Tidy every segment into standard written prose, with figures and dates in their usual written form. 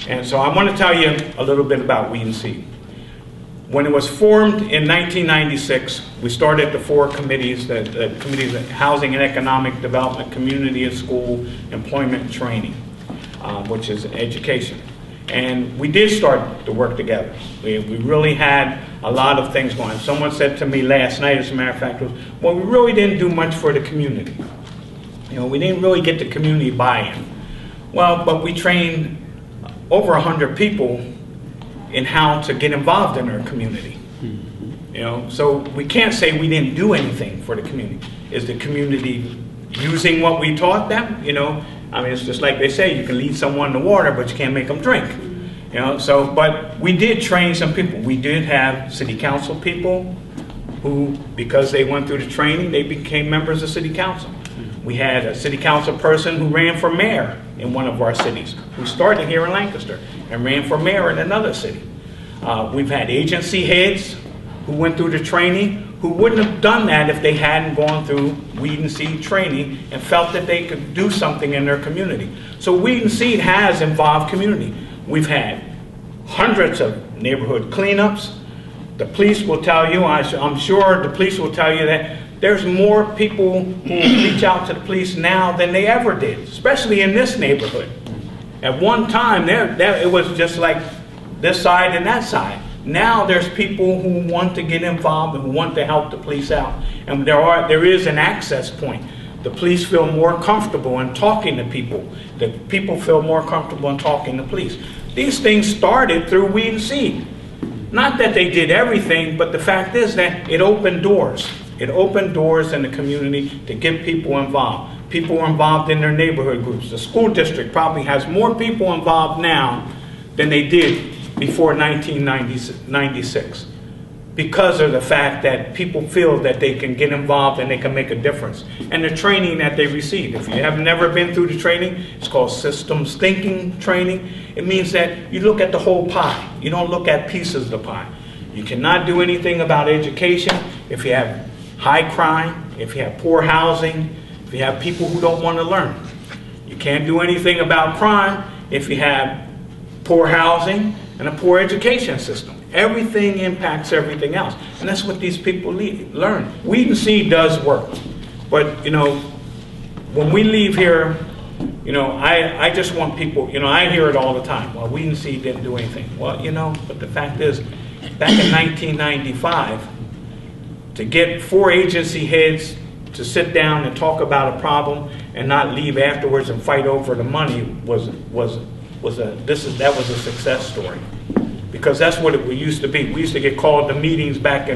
And so I want to tell you a little bit about Weed and Seed. When it was formed in 1996, we started the 4 committees, the committees of Housing and Economic Development, Community and School, Employment and Training, which is education. And we did start to work together. We really had a lot of things going on. Someone said to me last night, as a matter of fact, well, we really didn't do much for the community. We didn't really get the community buy-in. Well, but we trained over 100 people in how to get involved in our community. So we can't say we didn't do anything for the community. Is the community using what we taught them? I mean, it's just like they say, you can lead someone to water, but you can't make them drink. But we did train some people. We did have city council people who, because they went through the training, they became members of city council. We had a city council person who ran for mayor in one of our cities, who started here in Lancaster and ran for mayor in another city. We've had agency heads who went through the training who wouldn't have done that if they hadn't gone through Weed and Seed training and felt that they could do something in their community. So Weed and Seed has involved community. We've had hundreds of neighborhood cleanups. The police will tell you, I'm sure the police will tell you that there's more people who reach out to the police now than they ever did, especially in this neighborhood. At one time, it was just like this side and that side. Now there's people who want to get involved and who want to help the police out. And there is an access point. The police feel more comfortable in talking to people. The people feel more comfortable in talking to police. These things started through Weed and Seed. Not that they did everything, but the fact is that it opened doors. It opened doors in the community to get people involved. People were involved in their neighborhood groups. The school district probably has more people involved now than they did before 1996, because of the fact that people feel that they can get involved and they can make a difference. And the training that they receive. If you have never been through the training, it's called systems thinking training. It means that you look at the whole pie. You don't look at pieces of the pie. You cannot do anything about education if you have high crime, if you have poor housing, if you have people who don't want to learn. You can't do anything about crime if you have poor housing and a poor education system. Everything impacts everything else. And that's what these people learn. Weed and Seed does work. But, when we leave here, I just want people, I hear it all the time. Well, Weed and Seed didn't do anything. Well, but the fact is, back in 1995, to get 4 agency heads to sit down and talk about a problem and not leave afterwards and fight over the money was a success story, because that's what it used to be. We used to get called to meetings back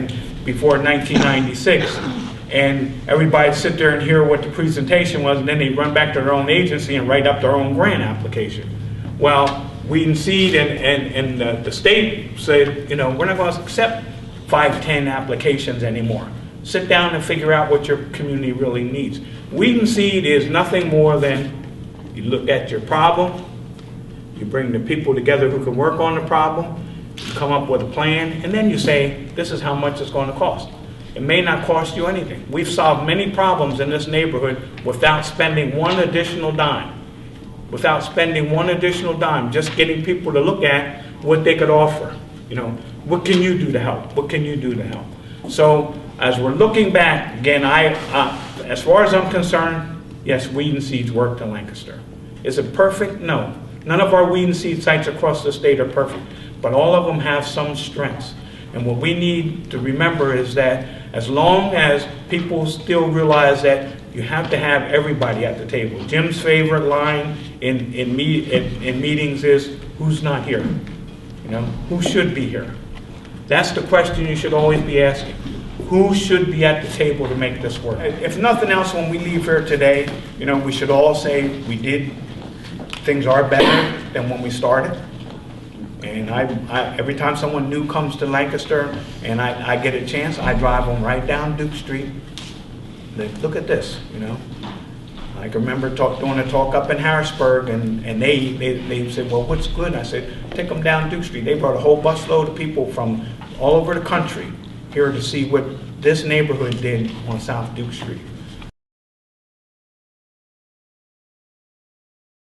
before 1996, and everybody'd sit there and hear what the presentation was, and then they'd run back to their own agency and write up their own grant application. Well, Weed and Seed and the state said, we're not going to accept 5-10 applications anymore. Sit down and figure out what your community really needs. Weed and Seed is nothing more than you look at your problem. You bring the people together who can work on the problem, you come up with a plan, and then you say, this is how much it's going to cost. It may not cost you anything. We've solved many problems in this neighborhood without spending one additional dime. Without spending one additional dime, just getting people to look at what they could offer. What can you do to help? What can you do to help? So, as we're looking back, again, as far as I'm concerned, yes, Weed and Seeds worked in Lancaster. Is it perfect? No. None of our Weed and Seed sites across the state are perfect, but all of them have some strengths. And what we need to remember is that as long as people still realize that you have to have everybody at the table. Jim's favorite line in meetings is, who's not here? Who should be here? That's the question you should always be asking. Who should be at the table to make this work? If nothing else, when we leave here today, we should all say things are better than when we started. And every time someone new comes to Lancaster and I get a chance, I drive them right down Duke Street. Look at this, I can remember doing a talk up in Harrisburg, and they said, well, what's good? I said, take them down Duke Street. They brought a whole busload of people from all over the country here to see what this neighborhood did on South Duke Street.